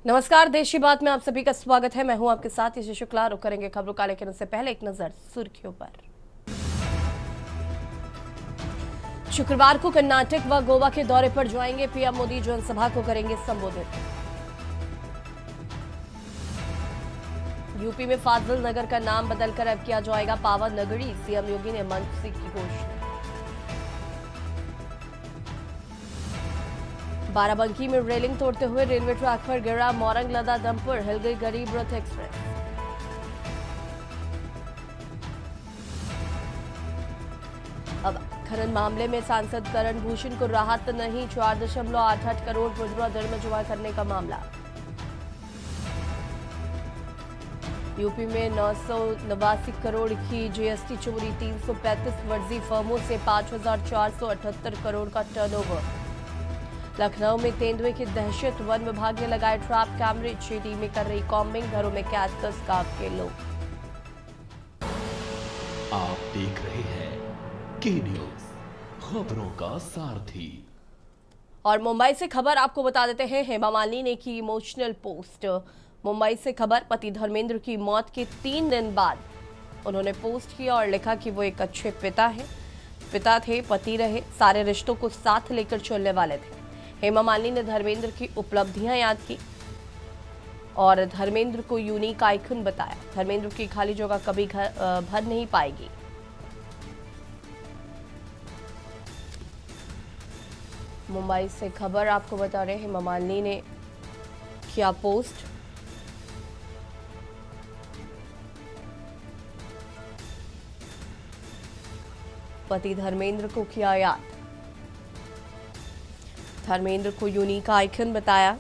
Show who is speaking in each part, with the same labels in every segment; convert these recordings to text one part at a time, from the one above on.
Speaker 1: नमस्कार, देश की बात में आप सभी का स्वागत है। मैं हूं आपके साथ यश शुक्ला। रुक करेंगे खबरों का, लेकिन उससे पहले एक नजर सुर्खियों पर। शुक्रवार को कर्नाटक व गोवा के दौरे पर जाएंगे पीएम मोदी। जनसभा को करेंगे संबोधित। यूपी में फाजिल नगर का नाम बदलकर अब किया जाएगा पावन नगरी। सीएम योगी ने मंच से की घोषणा। बाराबंकी में रेलिंग तोड़ते हुए रेलवे ट्रैक पर गिरा मोरंग लदा डंपर, हिल गई गरीब रथ एक्सप्रेस। अब खनन मामले में सांसद करण भूषण को राहत नहीं। 4.88 करोड़ मुजरा दर में जमा करने का मामला। यूपी में 989 करोड़ की जीएसटी चोरी। 335 फर्जी फर्मों से 5,478 करोड़ का टर्नओवर। लखनऊ में तेंदुए की दहशत, वन विभाग ने लगाए ट्रैप कैमरे। 6 टीमें कर रही कॉम्बिंग, घरों में कैद 10 गांव के लोग।
Speaker 2: आप देख रहे हैं के न्यूज, खबरों का सारथी।
Speaker 1: और मुंबई से खबर आपको बता देते हैं, हेमा मालिनी ने की इमोशनल पोस्ट। मुंबई से खबर, पति धर्मेंद्र की मौत के 3 दिन बाद उन्होंने पोस्ट किया और लिखा कि वो एक अच्छे पिता थे, पति रहे, सारे रिश्तों को साथ लेकर चलने वाले थे। हेमा मालिनी ने धर्मेंद्र की उपलब्धियां याद की और धर्मेंद्र को यूनिक आइकन बताया। धर्मेंद्र की खाली जगह कभी भर नहीं पाएगी। मुंबई से खबर आपको बता रहे हैं, हेमा मालिनी ने किया पोस्ट। पति धर्मेंद्र को किया याद, धर्मेंद्र को यूनिक आइकन बताया।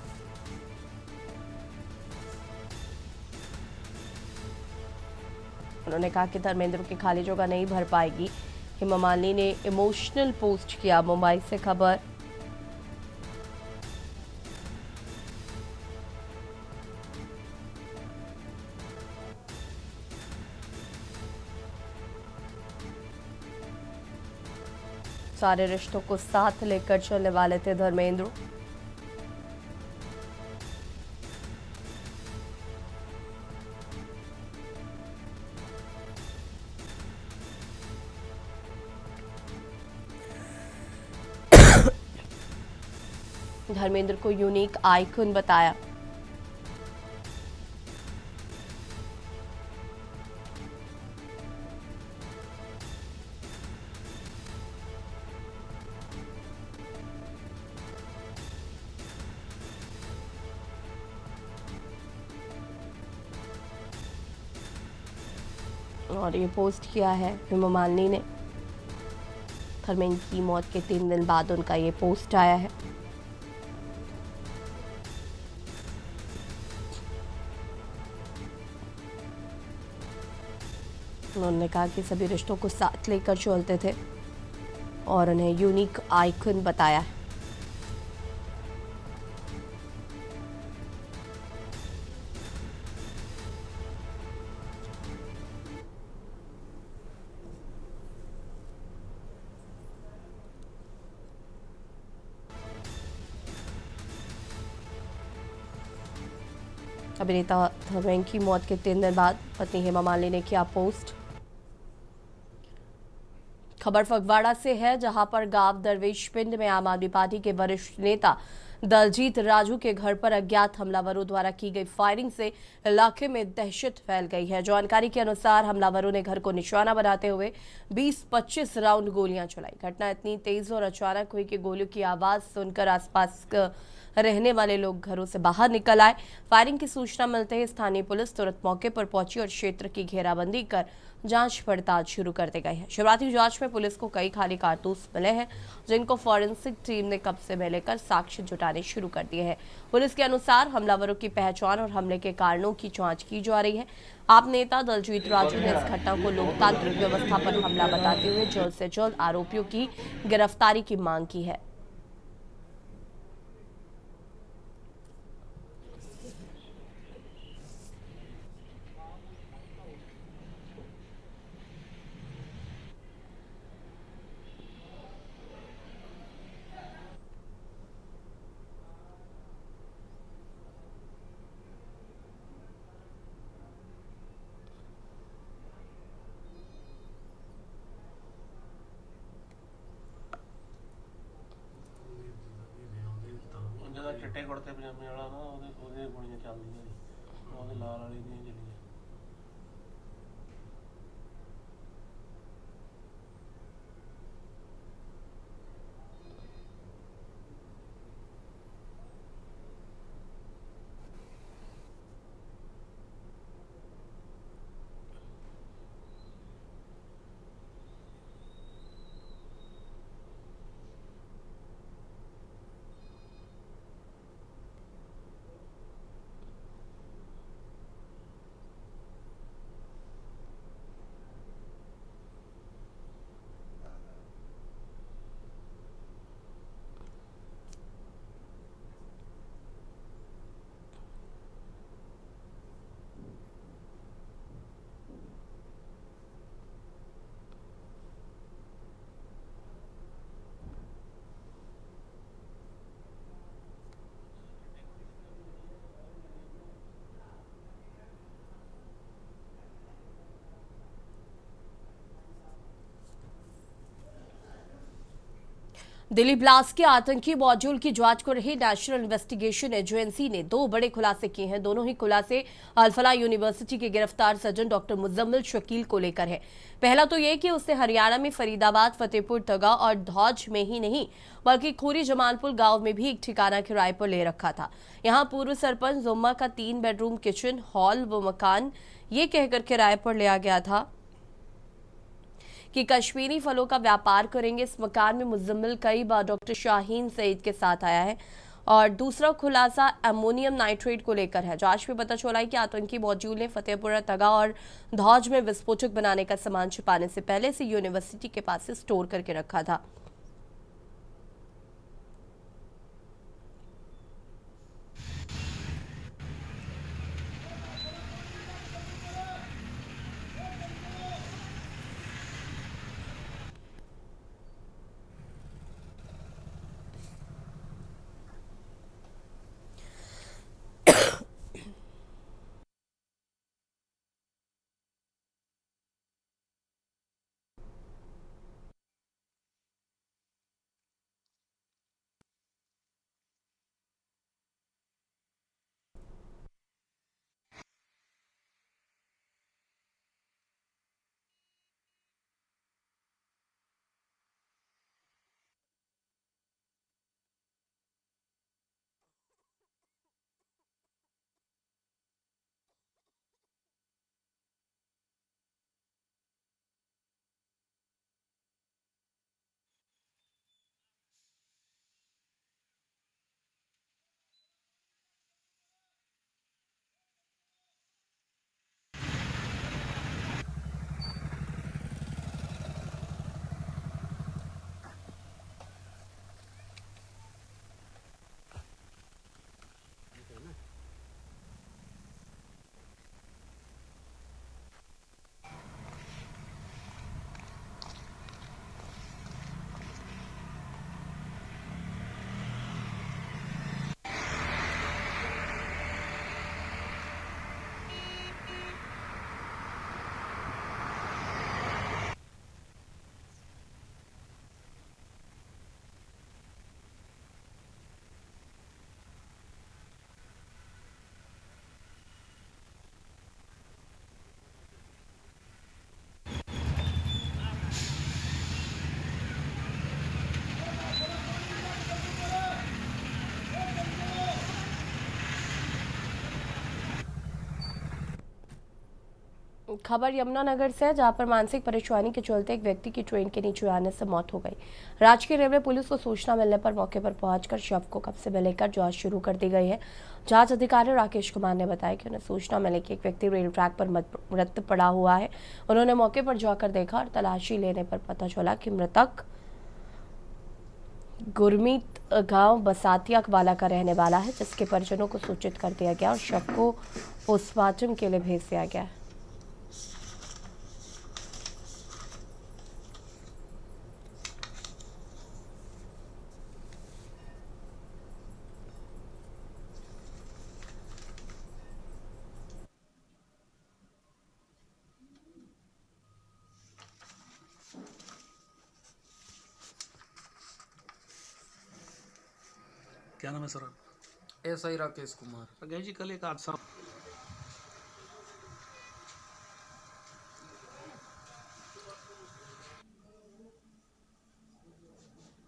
Speaker 1: उन्होंने कहा कि धर्मेंद्र की खाली जगह नहीं भर पाएगी। हेमा मालिनी ने इमोशनल पोस्ट किया। मुंबई से खबर। सारे रिश्तों को साथ लेकर चलने वाले थे धर्मेंद्र। धर्मेंद्र को यूनिक आइकन बताया। और ये पोस्ट किया है हेमा मालिनी ने। धर्मेंद्र की मौत के 3 दिन बाद उनका ये पोस्ट आया है। उन्होंने कहा कि सभी रिश्तों को साथ लेकर चलते थे और उन्हें यूनिक आइकन बताया है। अभिनेता धर्मेंद्र की मौत के 3 दिन बाद पत्नी हेमा मालिनी ने किया पोस्ट। खबर फगवाड़ा से है, जहां पर गांव दरवेश पिंड में आम आदमी पार्टी के वरिष्ठ नेता दलजीत राजू के घर पर अज्ञात हमलावरों द्वारा की गई फायरिंग से इलाके में दहशत फैल गई है। जानकारी के अनुसार हमलावरों ने घर को निशाना बनाते हुए 20-25 राउंड गोलियां चलाई। घटना इतनी तेज और अचानक हुई कि गोलियों की आवाज सुनकर आसपास रहने वाले लोग घरों से बाहर निकल आए। फायरिंग की सूचना मिलते ही स्थानीय पुलिस तुरंत मौके पर पहुंची और क्षेत्र की घेराबंदी कर जांच पड़ताल शुरू कर दी गई है। शुरुआती जांच में पुलिस को कई खाली कारतूस मिले हैं, जिनको फॉरेंसिक टीम ने कब्जे में लेकर साक्ष्य जुटाने शुरू कर दिए हैं। पुलिस के अनुसार हमलावरों की पहचान और हमले के कारणों की जांच की जा रही है। आप नेता दलजीत राजू ने इस घटना को लोकतांत्रिक व्यवस्था पर हमला बताते हुए जल्द से जल्द आरोपियों की गिरफ्तारी की मांग की है।
Speaker 3: चिट्टे कुर्ते पजामे वाला ना ਉਹਦੇ ਗੋਲੀਆਂ ਚੱਲਦੀਆਂ ਸੀ ਉਹਦੇ ਲਾਲ ਵਾਲੀ ਦੀਆਂ ਚੱਲੀਆਂ
Speaker 1: दिल्ली ब्लास्ट के आतंकी मॉड्यूल की जांच कर रही नेशनल इन्वेस्टिगेशन एजेंसी ने 2 बड़े खुलासे किए हैं। दोनों ही खुलासे अल-फलाह यूनिवर्सिटी के गिरफ्तार सर्जन डॉक्टर मुजम्मिल शकील को लेकर है। पहला तो यह कि उसने हरियाणा में फरीदाबाद, फतेहपुर तगा और धौज में ही नहीं बल्कि खोरी जमालपुर गांव में भी एक ठिकाना किराए पर ले रखा था। यहां पूर्व सरपंच जुम्मा का 3 बेडरूम, किचन, हॉल व मकान ये कहकर किराए पर लिया गया था कि कश्मीरी फलों का व्यापार करेंगे। इस मकान में मुजम्मिल कई बार डॉक्टर शाहीन सईद के साथ आया है। और दूसरा खुलासा अमोनियम नाइट्रेट को लेकर है। जांच में पता चला है कि आतंकी मॉड्यूल ने फतेहपुर तगा और धौज में विस्फोटक बनाने का सामान छिपाने से पहले से यूनिवर्सिटी के पास से स्टोर करके रखा था। खबर यमुनानगर से है, जहां पर मानसिक परेशानी के चलते एक व्यक्ति की ट्रेन के नीचे आने से मौत हो गई। राजकीय रेलवे पुलिस को सूचना मिलने पर मौके पर पहुंचकर शव को कब्जे में लेकर जांच शुरू कर दी गई है। जांच अधिकारी राकेश कुमार ने बताया कि उन्हें सूचना मिली कि एक व्यक्ति रेल ट्रैक पर मृत पड़ा हुआ है। उन्होंने मौके पर जाकर देखा और तलाशी लेने पर पता चला कि मृतक गुरमीत गांव बसातिया वाला का रहने वाला है, जिसके परिजनों को सूचित कर दिया गया और शव को पोस्टमार्टम के लिए भेज दिया गया।
Speaker 4: क्या नाम है सर? एसआई राकेश कुमार।
Speaker 5: गए जी कल एक हादसा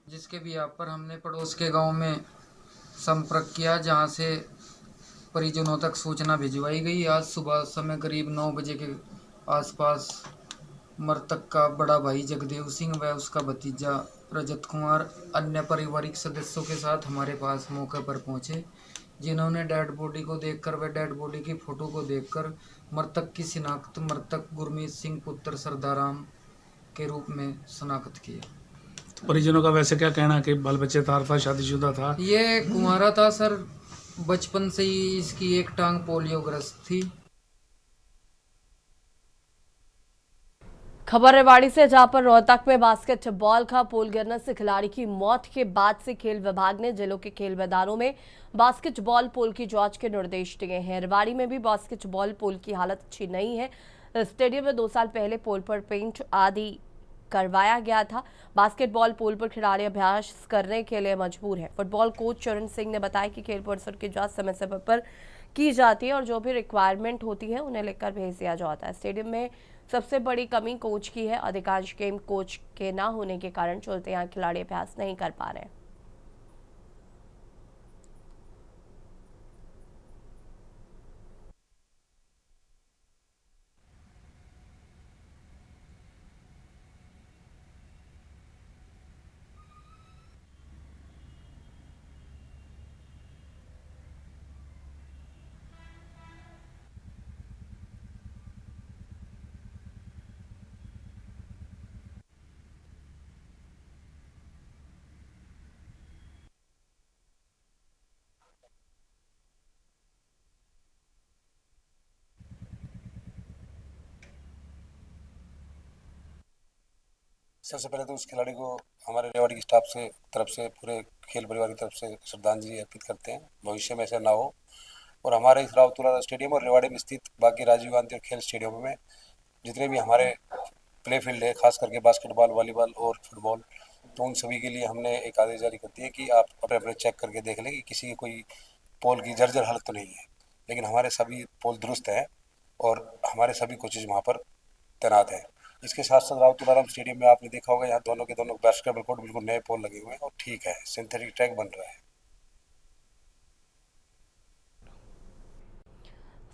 Speaker 4: जिसके भी यहाँ पर हमने पड़ोस के गांव में संपर्क किया, जहां से परिजनों तक सूचना भिजवाई गई। आज सुबह समय करीब 9 बजे के आसपास मृतक का बड़ा भाई जगदेव सिंह व उसका भतीजा रजत कुमार अन्य पारिवारिक सदस्यों के साथ हमारे पास मौके पर पहुंचे, जिन्होंने डेड बॉडी को देखकर व डेड बॉडी की फोटो को देखकर मृतक की शिनाख्त मृतक गुरमीत सिंह पुत्र सरदाराम के रूप में शनाख्त किया।
Speaker 5: परिजनों का वैसे क्या कहना कि बाल बच्चे था शादीशुदा था?
Speaker 4: ये कुंवारा था सर, बचपन से ही इसकी एक टांग पोलियोग्रस्त थी।
Speaker 1: खबर रेवाड़ी से, जहां पर रोहतक में बास्केटबॉल का पोल गिरने से खिलाड़ी की मौत के बाद से खेल विभाग ने जिलों के खेल मैदानों में बास्केटबॉल पोल की जांच के निर्देश दिए हैं। रेवाड़ी में भी बास्केटबॉल पोल की हालत अच्छी नहीं है। स्टेडियम में 2 साल पहले पोल पर पेंट आदि करवाया गया था। बास्केटबॉल पोल पर खिलाड़ी अभ्यास करने के लिए मजबूर है। फुटबॉल कोच चरण सिंह ने बताया कि खेल परिसर की जांच समय समय पर की जाती है और जो भी रिक्वायरमेंट होती है उन्हें लेकर भेज दिया जाता है। स्टेडियम में सबसे बड़ी कमी कोच की है। अधिकांश गेम कोच के ना होने के कारण चलते यहाँ खिलाड़ी अभ्यास नहीं कर पा रहे हैं।
Speaker 6: सबसे पहले तो उस खिलाड़ी को हमारे रेवाड़ी की स्टाफ से तरफ से पूरे खेल परिवार की तरफ से श्रद्धांजलि अर्पित करते हैं। भविष्य में ऐसा ना हो। और हमारे इस रावतुला स्टेडियम और रेवाड़ी में स्थित बाकी राजीव गांधी और खेल स्टेडियम में जितने भी हमारे प्ले फील्ड है, खास करके बास्केटबॉल, वॉलीबॉल और फुटबॉल, तो उन सभी के लिए हमने एक आदेश जारी करती है कि आप अपने अपने चेक करके देख लें कि किसी की कोई पोल की जर्जर हालत तो नहीं है। लेकिन हमारे सभी पोल दुरुस्त हैं और हमारे सभी कोचेज वहाँ पर तैनात हैं। इसके साथ साथ राव तुलाराम स्टेडियम में आपने देखा होगा, यहाँ दोनों के दोनों बास्केटबॉल कोर्ट बिल्कुल नए पोल लगे हुए हैं और ठीक है, सिंथेटिक ट्रैक बन रहा है।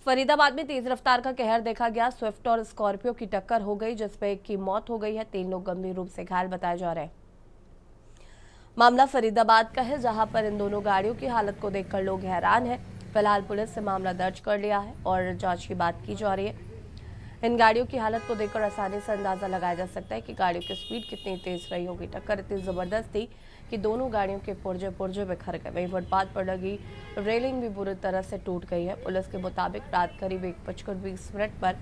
Speaker 1: फरीदाबाद में तेज रफ्तार का कहर देखा गया। स्विफ्ट और स्कॉर्पियो की टक्कर हो गई, जिसमें एक की मौत हो गई है। 3 लोग गंभीर रूप से घायल बताए जा रहे हैं। मामला फरीदाबाद का है, जहां पर इन दोनों गाड़ियों की हालत को देखकर लोग हैरान हैं। फिलहाल पुलिस ने मामला दर्ज कर लिया है और जांच की बात की जा रही है। इन गाड़ियों की हालत को देखकर आसानी से अंदाजा लगाया जा सकता है कि गाड़ियों की स्पीड कितनी तेज रही होगी। टक्कर इतनी जबरदस्त थी कि दोनों गाड़ियों के पुर्जे पुर्जे बिखर गए। वहीं फुटपाथ पर लगी रेलिंग भी बुरी तरह से टूट गई है। पुलिस के मुताबिक रात करीब 1:20 पर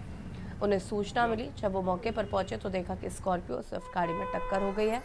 Speaker 1: उन्हें सूचना मिली। जब वो मौके पर पहुंचे तो देखा कि स्कॉर्पियो स्विफ्ट गाड़ी में टक्कर हो गई है।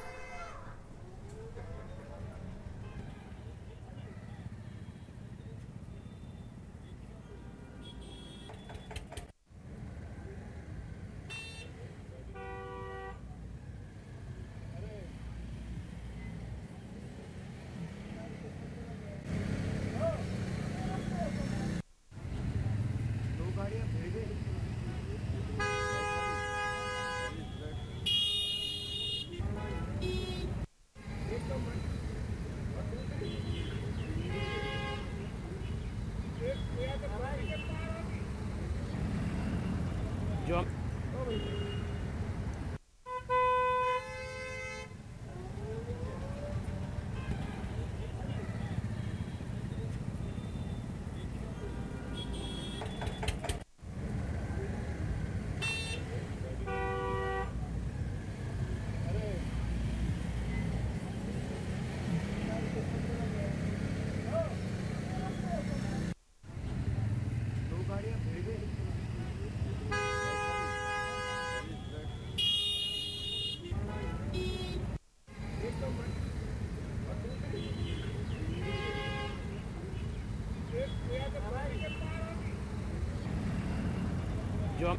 Speaker 5: जो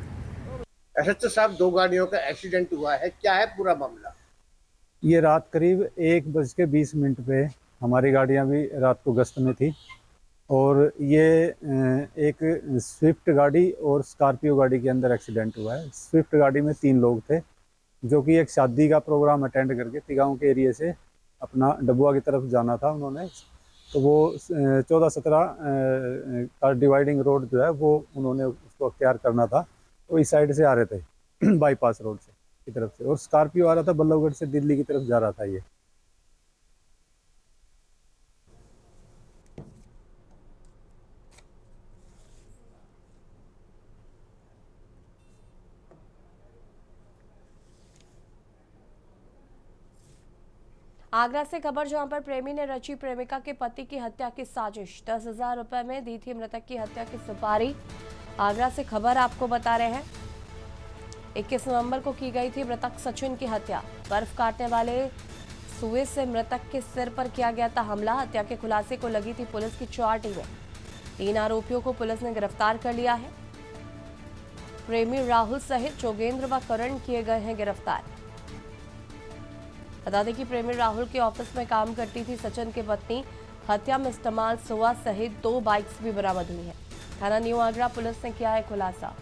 Speaker 7: एसएचओ साहब, 2 गाड़ियों का एक्सीडेंट हुआ है, क्या है पूरा मामला?
Speaker 8: ये रात करीब 1:20 पे हमारी गाड़ियां भी रात को गश्त में थी और ये एक स्विफ्ट गाड़ी और स्कॉर्पियो गाड़ी के अंदर एक्सीडेंट हुआ है। स्विफ्ट गाड़ी में 3 लोग थे जो कि एक शादी का प्रोग्राम अटेंड करके तिगांव के एरिया से अपना डबुआ की तरफ जाना था उन्होंने। तो वो 14-17 का डिवाइडिंग रोड जो है वो उन्होंने उसको अख्तियार करना था, तो इस साइड से आ रहे थे बाईपास रोड से की तरफ से, और स्कॉर्पियो आ रहा था बल्लभगढ़ से दिल्ली की तरफ जा रहा था ये।
Speaker 1: आगरा से खबर जहां पर प्रेमी ने रची प्रेमिका के पति की हत्या की साजिश, 10,000 रुपए में दी थी मृतक की हत्या की सुपारी। आगरा से खबर आपको बता रहे हैं, 21 नवंबर को की गई थी मृतक सचिन की हत्या। बर्फ काटने वाले सुए से मृतक के सिर पर किया गया था हमला। हत्या के खुलासे को लगी थी पुलिस की 4 टीमें। 3 आरोपियों को पुलिस ने गिरफ्तार कर लिया है। प्रेमी राहुल सहित जोगेंद्र व करण किए गए हैं गिरफ्तार। बता दें कि प्रेमी राहुल के ऑफिस में काम करती थी सचिन की पत्नी। हत्या में इस्तेमाल सुआ सहित 2 बाइक्स भी बरामद हुई हैं। थाना न्यू आगरा पुलिस ने किया है खुलासा।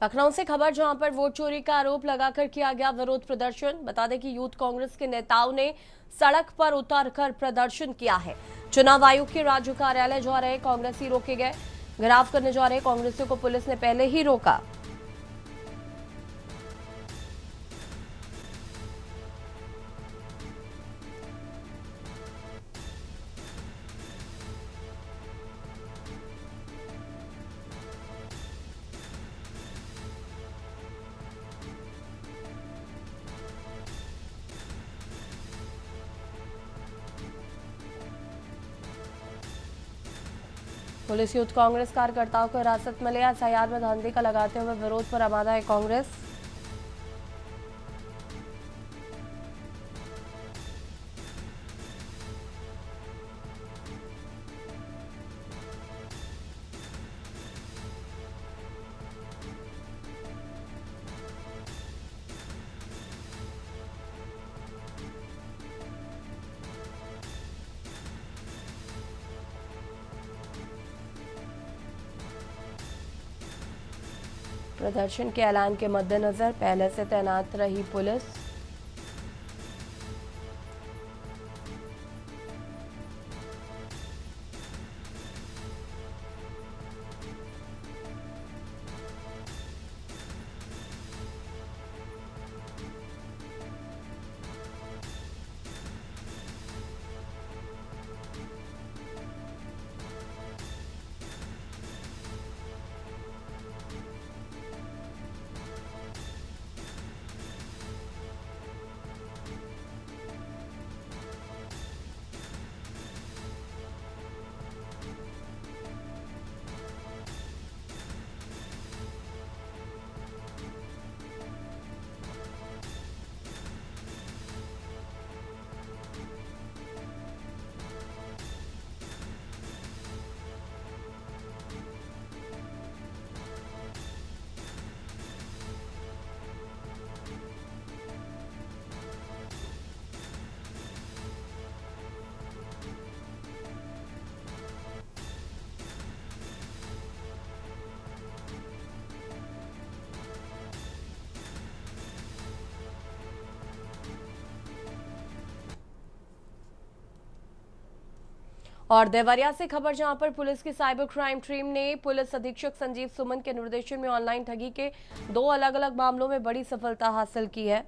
Speaker 1: लखनऊ से खबर जहां पर वोट चोरी का आरोप लगाकर किया गया विरोध प्रदर्शन। बता दें कि यूथ कांग्रेस के नेताओं ने सड़क पर उतरकर प्रदर्शन किया है। चुनाव आयोग के राज्य कार्यालय जा रहे कांग्रेसी रोके गए। घेराव करने जा रहे कांग्रेसियों को पुलिस ने पहले ही रोका। पुलिस यूथ कांग्रेस कार्यकर्ताओं को हिरासत में लिया। एसआईआर में धांधली का लगाते हुए विरोध पर आमादा है कांग्रेस। प्रदर्शन के ऐलान के मद्देनजर पहले से तैनात रही पुलिस। और देवरिया से खबर, जहां पर पुलिस की साइबर क्राइम टीम ने पुलिस अधीक्षक संजीव सुमन के निर्देशन में ऑनलाइन ठगी के 2 अलग-अलग मामलों में बड़ी सफलता हासिल की है।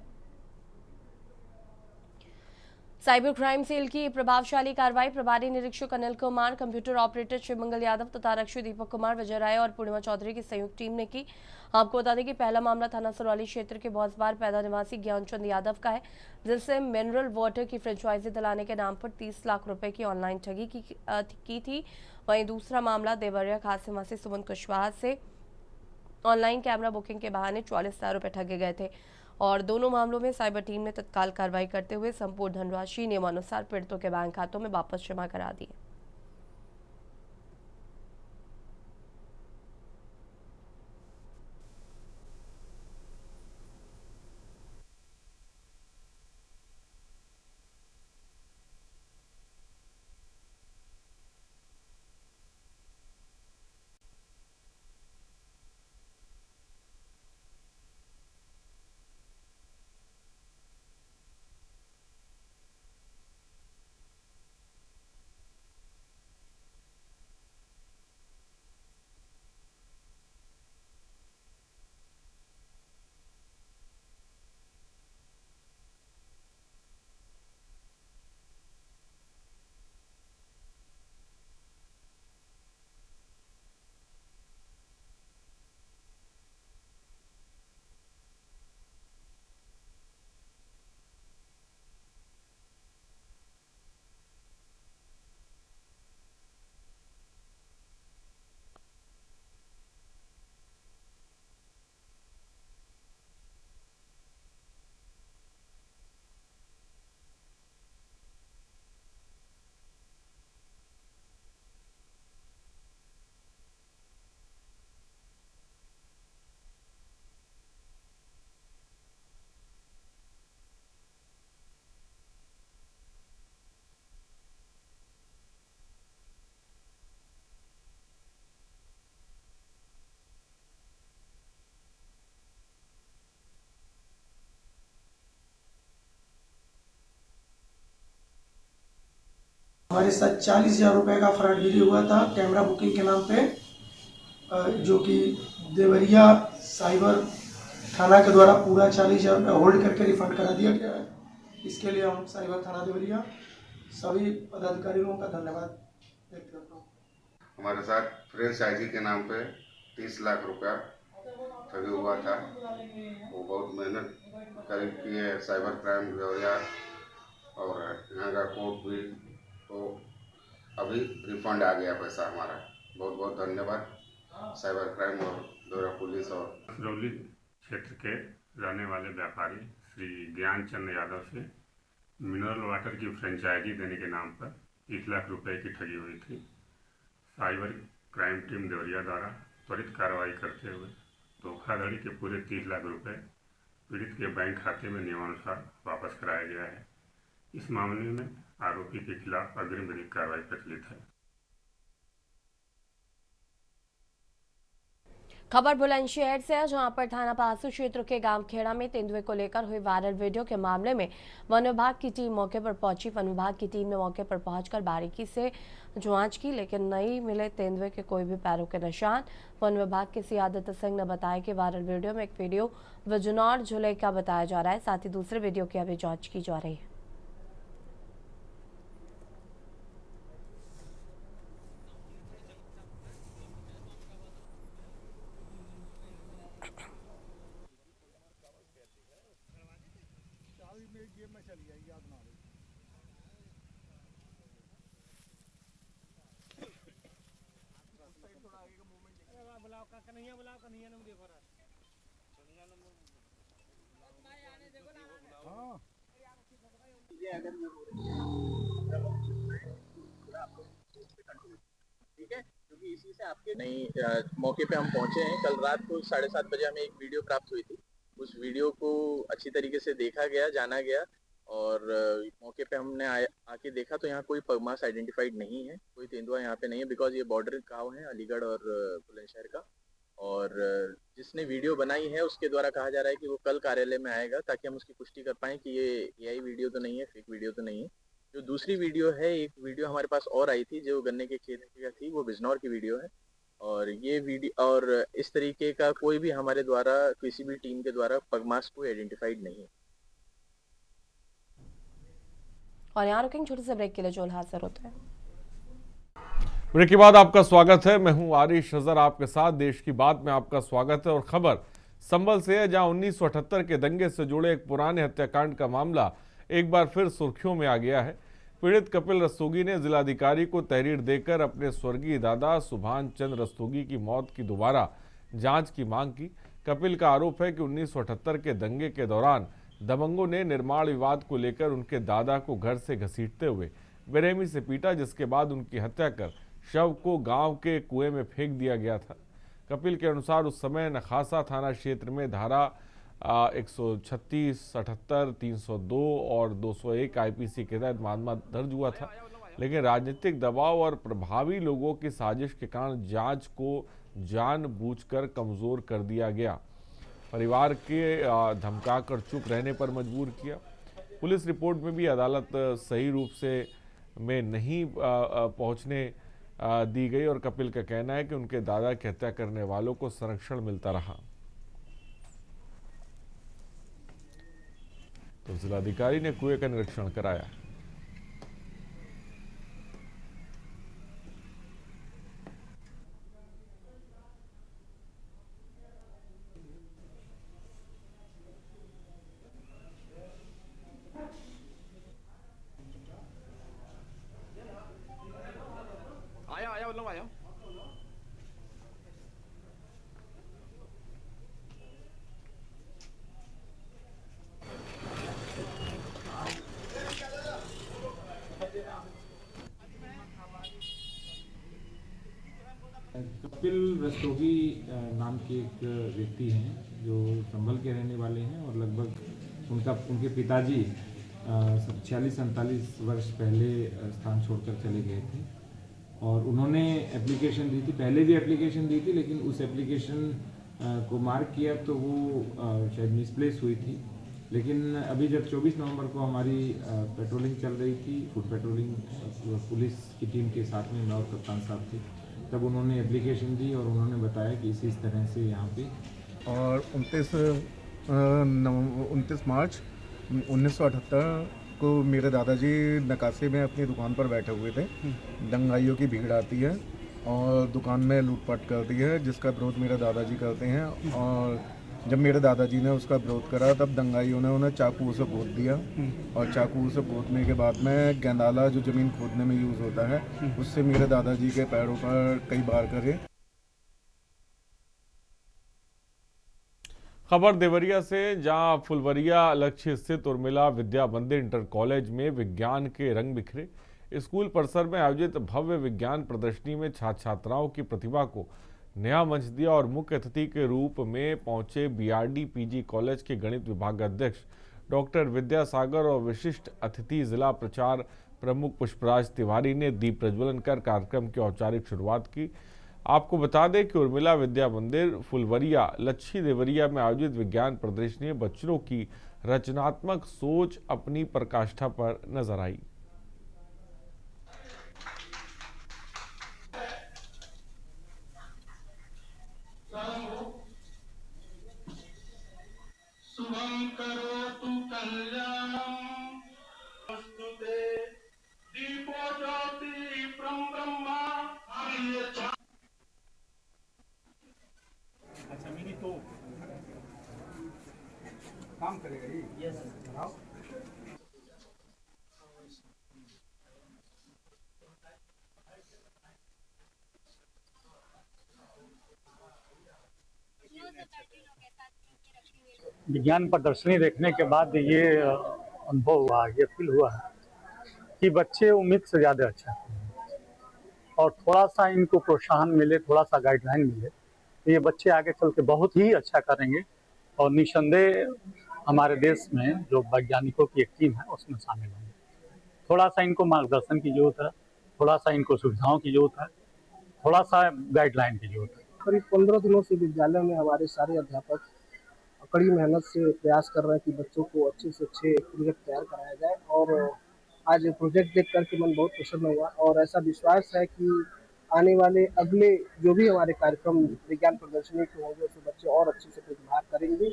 Speaker 1: साइबर क्राइम सेल की प्रभावशाली कार्रवाई प्रभारी निरीक्षक अनिल कुमार, कंप्यूटर ऑपरेटर शिवमंगल यादव तथा आरक्षी दीपक कुमार, विजय राय और पूर्णिमा चौधरी की संयुक्त टीम ने की। आपको बता दें कि पहला मामला थाना सरौली क्षेत्र के बौसबार पैदा निवासी ज्ञानचंद यादव का है, जिससे मिनरल वाटर की फ्रेंचाइजी दिलाने के नाम पर 30 लाख रुपए की ऑनलाइन ठगी की थी। वहीं दूसरा मामला देवरिया खास निवासी सुमन कुशवाहा से ऑनलाइन कैमरा बुकिंग के बहाने 44,000 रुपए ठगे गए थे और दोनों मामलों में साइबर टीम ने तत्काल कार्रवाई करते हुए संपूर्ण धनराशि नियमानुसार पीड़ितों के बैंक खातों में वापस जमा करा दी।
Speaker 9: हमारे साथ 40,000 रुपये का फ्रॉडगिरी हुआ था कैमरा बुकिंग के नाम पे, जो कि देवरिया साइबर थाना के द्वारा पूरा 40,000 रुपये होल्ड करके रिफंड करा दिया गया है। इसके लिए हम साइबर थाना देवरिया सभी पदाधिकारियों का धन्यवाद व्यक्त करता हूँ।
Speaker 10: हमारे साथ फ्रेंचाइजी के नाम पे 30 लाख रुपया ठगी हुआ था। वो बहुत मेहनत की है साइबर क्राइम देवरिया और यहाँ का कोर्ट भी, तो अभी रिफंड आ गया पैसा हमारा। बहुत बहुत धन्यवाद साइबर क्राइम और देवरिया पुलिस। और
Speaker 11: सरौली क्षेत्र के रहने वाले व्यापारी श्री ज्ञानचंद यादव से मिनरल वाटर की फ्रेंचाइजी देने के नाम पर 30 लाख रुपए की ठगी हुई थी। साइबर क्राइम टीम देवरिया द्वारा त्वरित कार्रवाई करते हुए धोखाधड़ी के पूरे 30 लाख रुपए पीड़ित के बैंक खाते में नियमानुसार वापस कराया गया है। इस मामले में आरोपी के खिलाफ अग्रिम विधिक कार्रवाई प्रचलित है।
Speaker 1: खबर बुलंदशहर से है, जहां पर थाना पासू क्षेत्र के गांव खेड़ा में तेंदुए को लेकर हुए वायरल वीडियो के मामले में वन विभाग की टीम मौके पर पहुंची। वन विभाग की टीम ने मौके पर पहुंचकर बारीकी से जांच की, लेकिन नहीं मिले तेंदुए के कोई भी पैरों के निशान। वन विभाग के सियादत सिंह ने बताया कि वायरल वीडियो में एक वीडियो बिजनौर जिले का बताया जा रहा है, साथ ही दूसरे वीडियो की अभी जाँच की जा रही है।
Speaker 12: ठीक है, क्योंकि इसी से आपके मौके पे हम पहुंचे हैं। कल रात को 7:30 बजे हमें एक वीडियो प्राप्त हुई थी। उस वीडियो को अच्छी तरीके से देखा गया, जाना गया और मौके पे हमने आके देखा तो यहाँ कोई पगमास आइडेंटिफाइड नहीं है, कोई तेंदुआ यहाँ पे नहीं है, बिकॉज ये बॉर्डर गाँव है अलीगढ़ और बुलंदशहर का। और जिसने वीडियो बनाई है उसके द्वारा कहा जा रहा है कि वो कल कार्यालय में आएगा ताकि हम उसकी पुष्टि कर पाएँ कि ये AI वीडियो तो नहीं है, फेक वीडियो तो नहीं है, जो दूसरी वीडियो है, एक वीडियो हमारे पास और आई थी जो गन्ने के खेत की थी, वो बिजनौर की वीडियो है। और ये वीडियो और इस तरीके का कोई भी हमारे द्वारा किसी भी टीम के द्वारा पगमार्क्स कोई आइडेंटिफाइड नहीं है।
Speaker 1: और यहाँ रुकेंगे छोटे से ब्रेक के लिए, जो हाजिर होते हैं।
Speaker 13: ब्रेक के बाद आपका स्वागत है। मैं हूं आरिश अजहर आपके साथ। देश की बात में आपका स्वागत है। और खबर संभल से है, जहां 1978 के दंगे से जुड़े एक पुराने हत्याकांड का मामला एक बार फिर सुर्खियों में आ गया है। पीड़ित कपिल रस्तोगी ने जिलाधिकारी को तहरीर देकर अपने स्वर्गीय दादा सुभान चंद्र रस्तोगी की मौत की दोबारा जांच की मांग की। कपिल का आरोप है कि 1978 के दंगे के दौरान दबंगों ने निर्माण विवाद को लेकर उनके दादा को घर से घसीटते हुए बेरहमी से पीटा, जिसके बाद उनकी हत्या कर शव को गांव के कुएं में फेंक दिया गया था। कपिल के अनुसार उस समय नखासा थाना क्षेत्र में धारा 136, 78, 302 और 201 आईपीसी के तहत मामला दर्ज हुआ था, लेकिन राजनीतिक दबाव और प्रभावी लोगों की साजिश के कारण जांच को जानबूझकर कमजोर कर दिया गया। परिवार के धमकाकर चुप रहने पर मजबूर किया। पुलिस रिपोर्ट में भी अदालत सही रूप से में नहीं पहुंचने दी गई और कपिल का कहना है कि उनके दादा की हत्या करने वालों को संरक्षण मिलता रहा। तो जिलाधिकारी ने कुएं का निरीक्षण कराया।
Speaker 14: कपिल रस्तोगी नाम के एक व्यक्ति हैं जो संभल के रहने वाले हैं और लगभग उनके पिताजी 46-47 वर्ष पहले स्थान छोड़कर चले गए थे और उन्होंने एप्लीकेशन दी थी, पहले भी एप्लीकेशन दी थी, लेकिन उस एप्लीकेशन को मार्क किया तो वो शायद मिसप्लेस हुई थी। लेकिन अभी जब 24 नवंबर को हमारी पेट्रोलिंग चल रही थी, फुट पेट्रोलिंग पुलिस की टीम के साथ में मैं और कप्तान साहब थे, तब उन्होंने एप्लीकेशन दी और उन्होंने बताया कि इस तरह से यहाँ पे।
Speaker 15: और 29 मार्च 1978 को मेरे दादाजी नकासे में अपनी दुकान पर बैठे हुए थे। दंगाइयों की भीड़ आती है और दुकान में लूटपाट करती है, जिसका विरोध मेरे दादाजी करते हैं। और जब मेरे दादाजी ने उसका विरोध करा तब दंगाइयों ने उन्हें चाकू से पोत दिया और चाकू से पोतने के बाद में गेंदाला जो ज़मीन खोदने में यूज़ होता है उससे मेरे दादाजी के पैरों पर कई बार करे।
Speaker 13: खबर देवरिया से, जहां फुलवरिया लक्ष्य स्थित उर्मिला विद्या मंदिर इंटर कॉलेज में विज्ञान के रंग बिखरे। स्कूल परिसर में आयोजित भव्य विज्ञान प्रदर्शनी में छात्र छात्राओं की प्रतिभा को नया मंच दिया और मुख्य अतिथि के रूप में पहुंचे बीआरडी पीजी कॉलेज के गणित विभाग अध्यक्ष डॉक्टर विद्यासागर और विशिष्ट अतिथि जिला प्रचार प्रमुख पुष्पराज तिवारी ने दीप प्रज्वलन कर कार्यक्रम की औपचारिक शुरुआत की। आपको बता दें कि उर्मिला विद्या मंदिर फुलवरिया लच्छी देवरिया में आयोजित विज्ञान प्रदर्शनी में बच्चों की रचनात्मक सोच अपनी पराकाष्ठा पर नजर आई।
Speaker 16: शुभं करोतु कल्याणं वस्तुते दीपो ज्योति ब्रह्मा।
Speaker 17: अच्छा मिनी तो काम करेगा ये? यस बनाओ।
Speaker 18: विज्ञान प्रदर्शनी देखने के बाद ये अनुभव हुआ, ये फील हुआ कि बच्चे उम्मीद से ज़्यादा अच्छा हैं और थोड़ा सा इनको प्रोत्साहन मिले, थोड़ा सा गाइडलाइन मिले तो ये बच्चे आगे चल के बहुत ही अच्छा करेंगे और निस्संदेह हमारे देश में जो वैज्ञानिकों की एक टीम है उसमें शामिल होंगे। थोड़ा सा इनको मार्गदर्शन की जरूरत है, थोड़ा सा इनको सुविधाओं की जरूरत है, थोड़ा सा गाइडलाइन की जरूरत है।
Speaker 9: करीब 15 दिनों से विद्यालय में हमारे सारे अध्यापक कड़ी मेहनत से प्रयास कर रहे हैं कि बच्चों को अच्छे से अच्छे प्रोजेक्ट तैयार कराया जाए और
Speaker 19: आज प्रोजेक्ट देख करके मन बहुत प्रसन्न हुआ और ऐसा विश्वास है कि आने वाले अगले जो भी हमारे कार्यक्रम विज्ञान प्रदर्शनी के होंगे उसमें बच्चे और अच्छे से प्रतिभाग करेंगे।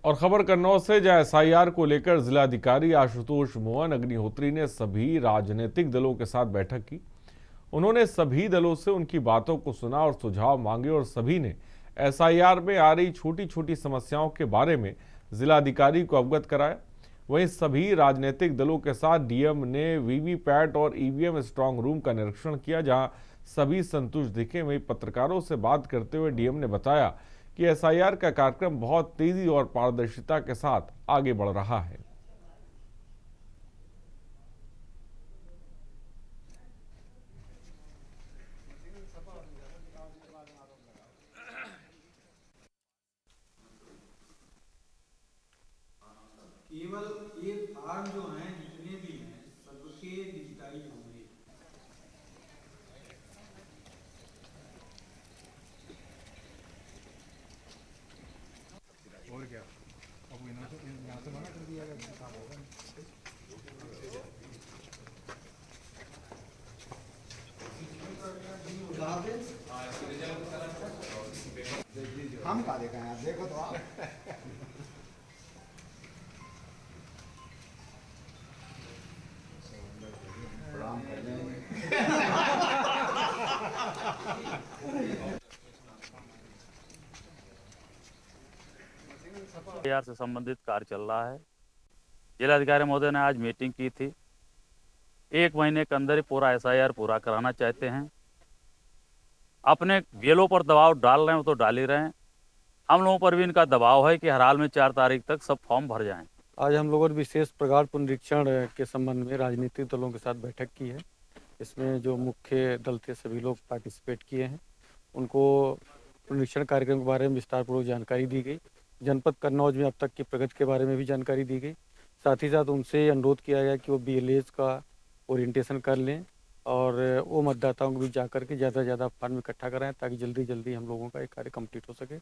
Speaker 13: और खबर कन्नौज से, जहां एसआईआर को लेकर जिलाधिकारी आशुतोष मोहन अग्निहोत्री ने सभी राजनीतिक दलों के साथ बैठक की। उन्होंने सभी दलों से उनकी बातों को सुना और सुझाव मांगे और सभी ने एसआईआर में आ रही छोटी छोटी समस्याओं के बारे में जिलाधिकारी को अवगत कराया। वहीं सभी राजनीतिक दलों के साथ डीएम ने वीवीपैट और ईवीएम स्ट्रांग रूम का निरीक्षण किया, जहां सभी संतुष्ट दिखे। वहीं पत्रकारों से बात करते हुए डीएम ने बताया कि एसआईआर का कार्यक्रम बहुत तेजी और पारदर्शिता के साथ आगे बढ़ रहा है।
Speaker 17: केवल ये फॉर्म जो हैं जितने भी हैं सबके डिजिटाइज होंगे।
Speaker 15: और क्या अब यहाँ से मना कर दिया गया, काम होगा हम कहा देखा है, आप देखो तो आप
Speaker 20: एसआईआर से संबंधित कार्य चल रहा है। जिलाधिकारी महोदय ने आज मीटिंग की थी। 1 महीने के अंदर ही पूरा एसआईआर पूरा कराना चाहते हैं। अपने बीएलओ पर दबाव डाल रहे हैं, वो तो डाल ही रहे हैं। हम लोगों पर भी इनका दबाव है कि हर हाल में 4 तारीख तक सब फॉर्म भर जाएं।
Speaker 18: आज हम लोगों ने विशेष प्रगाढ़ पुनरीक्षण के संबंध में राजनीतिक दलों के साथ बैठक की है। इसमें जो मुख्य दल थे सभी लोग पार्टिसिपेट किए हैं। उनको पुनरीक्षण कार्यक्रम के बारे में विस्तारपूर्वक जानकारी दी गई। जनपद कन्नौज में अब तक की प्रगति के बारे में भी जानकारी दी गई। साथ ही साथ उनसे अनुरोध किया गया कि वो BLAs का ओरिएंटेशन कर लें और वो मतदाताओं को भी जाकर के ज़्यादा से ज़्यादा फॉर्म इकट्ठा कराएं ताकि जल्दी जल्दी हम लोगों का ये कार्य कंप्लीट हो सके।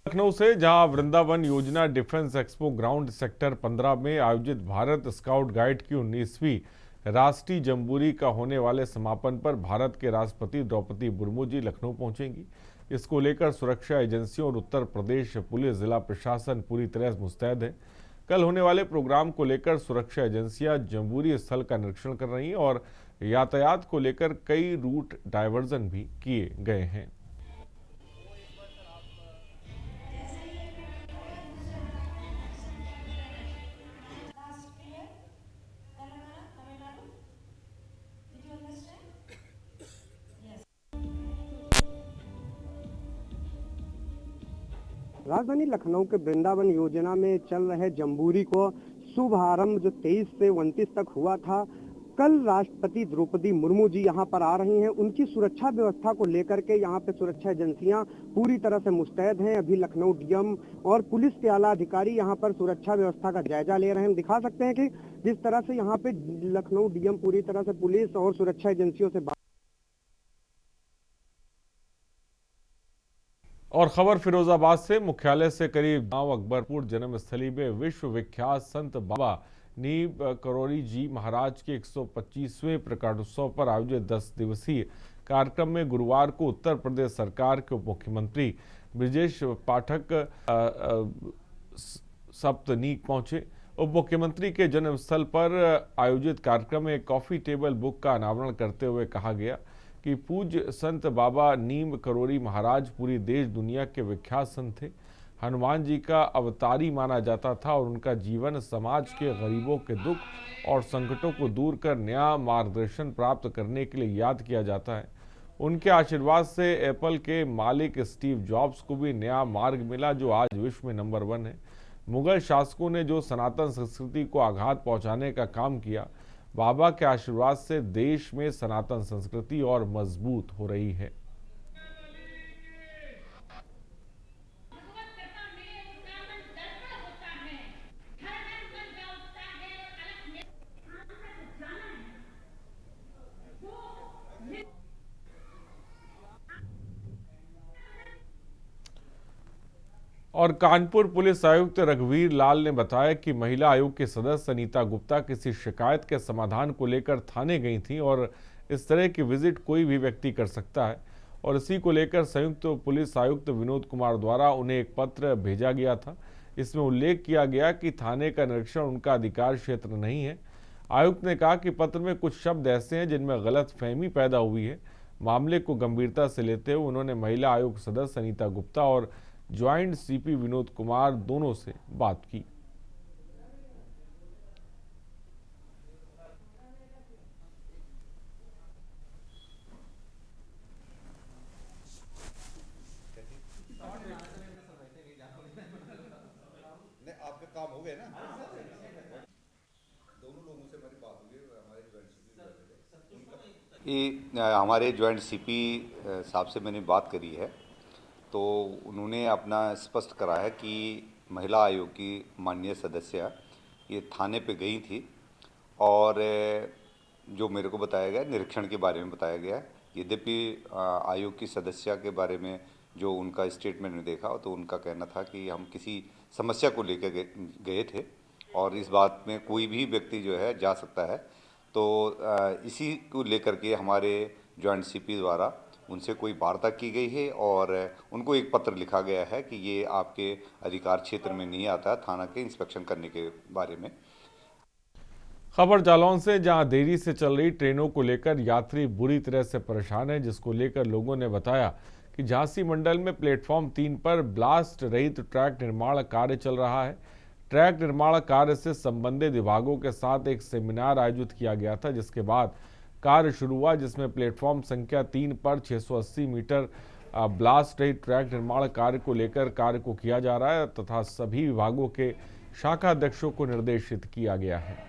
Speaker 13: लखनऊ से, जहां वृंदावन योजना डिफेंस एक्सपो ग्राउंड सेक्टर 15 में आयोजित भारत स्काउट गाइड की 19वीं राष्ट्रीय जम्बूरी का होने वाले समापन पर भारत के राष्ट्रपति द्रौपदी मुर्मू जी लखनऊ पहुंचेंगी। इसको लेकर सुरक्षा एजेंसियों और उत्तर प्रदेश पुलिस जिला प्रशासन पूरी तरह मुस्तैद है। कल होने वाले प्रोग्राम को लेकर सुरक्षा एजेंसियां जम्बूरी स्थल का निरीक्षण कर रही हैं और यातायात को लेकर कई रूट डायवर्जन भी किए गए हैं।
Speaker 21: राजधानी लखनऊ के वृंदावन योजना में चल रहे जम्बूरी को शुभारंभ जो 23 से 29 तक हुआ था, कल राष्ट्रपति द्रौपदी मुर्मू जी यहां पर आ रही हैं। उनकी सुरक्षा व्यवस्था को लेकर के यहां पे सुरक्षा एजेंसियां पूरी तरह से मुस्तैद हैं। अभी लखनऊ डीएम और पुलिस के आला अधिकारी यहां पर सुरक्षा व्यवस्था का जायजा ले रहे हैं। दिखा सकते हैं कि जिस तरह से यहाँ पे लखनऊ डीएम पूरी तरह से पुलिस और सुरक्षा एजेंसियों से
Speaker 13: और खबर फिरोजाबाद से, मुख्यालय से करीब गांव अकबरपुर जन्मस्थली में विश्व विख्यात संत बाबा नीम करोली जी महाराज के 125वें प्रकाशोत्सव पर आयोजित 10 दिवसीय कार्यक्रम में गुरुवार को उत्तर प्रदेश सरकार के उप मुख्यमंत्री ब्रजेश पाठक सप्तनीक पहुंचे। उप मुख्यमंत्री के जन्मस्थल पर आयोजित कार्यक्रम में कॉफी टेबल बुक का अनावरण करते हुए कहा गया कि पूज्य संत बाबा नीम करोली महाराज पूरी देश दुनिया के विख्यात संत थे। हनुमान जी का अवतारी माना जाता था और उनका जीवन समाज के गरीबों के दुख और संकटों को दूर कर नया मार्गदर्शन प्राप्त करने के लिए याद किया जाता है। उनके आशीर्वाद से एप्पल के मालिक स्टीव जॉब्स को भी नया मार्ग मिला जो आज विश्व में नंबर 1 है। मुगल शासकों ने जो सनातन संस्कृति को आघात पहुंचाने का काम किया, बाबा के आशीर्वाद से देश में सनातन संस्कृति और मजबूत हो रही है। और कानपुर पुलिस आयुक्त रघुवीर लाल ने बताया कि महिला आयोग के सदस्य अनीता गुप्ता किसी शिकायत के समाधान को लेकर थाने गई थी और इस तरह की विजिट कोई भी व्यक्ति कर सकता है और इसी को लेकर संयुक्त पुलिस आयुक्त विनोद कुमार द्वारा उन्हें एक पत्र भेजा गया था। इसमें उल्लेख किया गया कि थाने का निरीक्षण उनका अधिकार क्षेत्र नहीं है। आयुक्त ने कहा कि पत्र में कुछ शब्द ऐसे हैं जिनमें गलतफहमी पैदा हुई है। मामले को गंभीरता से लेते हुए उन्होंने महिला आयोग सदस्य अनीता गुप्ता और ज्वाइंट सीपी विनोद कुमार दोनों से बात की।
Speaker 2: आपका काम हो गया ना? दोनों लोगों से मेरी बात हुई, हमारे ज्वाइंट सीपी साहब से मैंने बात करी है, तो उन्होंने अपना स्पष्ट करा है कि महिला आयोग की माननीय सदस्य ये थाने पे गई थी और जो मेरे को बताया गया निरीक्षण के बारे में बताया गया। यद्यपि आयोग की सदस्य के बारे में जो उनका स्टेटमेंट में देखा तो उनका कहना था कि हम किसी समस्या को लेकर गए थे और इस बात में कोई भी व्यक्ति जो है जा सकता है। तो इसी को लेकर के हमारे ज्वाइंट सीपी द्वारा उनसे कोई वार्ता की गई है और उनको एक पत्र लिखा गया है कि ये आपके अधिकार क्षेत्र में नहीं आता थाना के इंस्पेक्शन करने के बारे में।
Speaker 13: खबर जालौन से, जहां देरी से चल रही ट्रेनों को लेकर यात्री बुरी तरह से परेशान है, जिसको लेकर लोगों ने बताया कि झांसी मंडल में प्लेटफॉर्म 3 पर ब्लास्ट रहित ट्रैक निर्माण कार्य चल रहा है। ट्रैक निर्माण कार्य से संबंधित विभागों के साथ एक सेमिनार आयोजित किया गया था, जिसके बाद कार्य शुरू हुआ, जिसमें प्लेटफॉर्म संख्या 3 पर 680 मीटर ब्लास्ट रहित ट्रैक निर्माण कार्य को लेकर कार्य को किया जा रहा है तथा सभी विभागों के शाखा अध्यक्षों को निर्देशित किया गया है।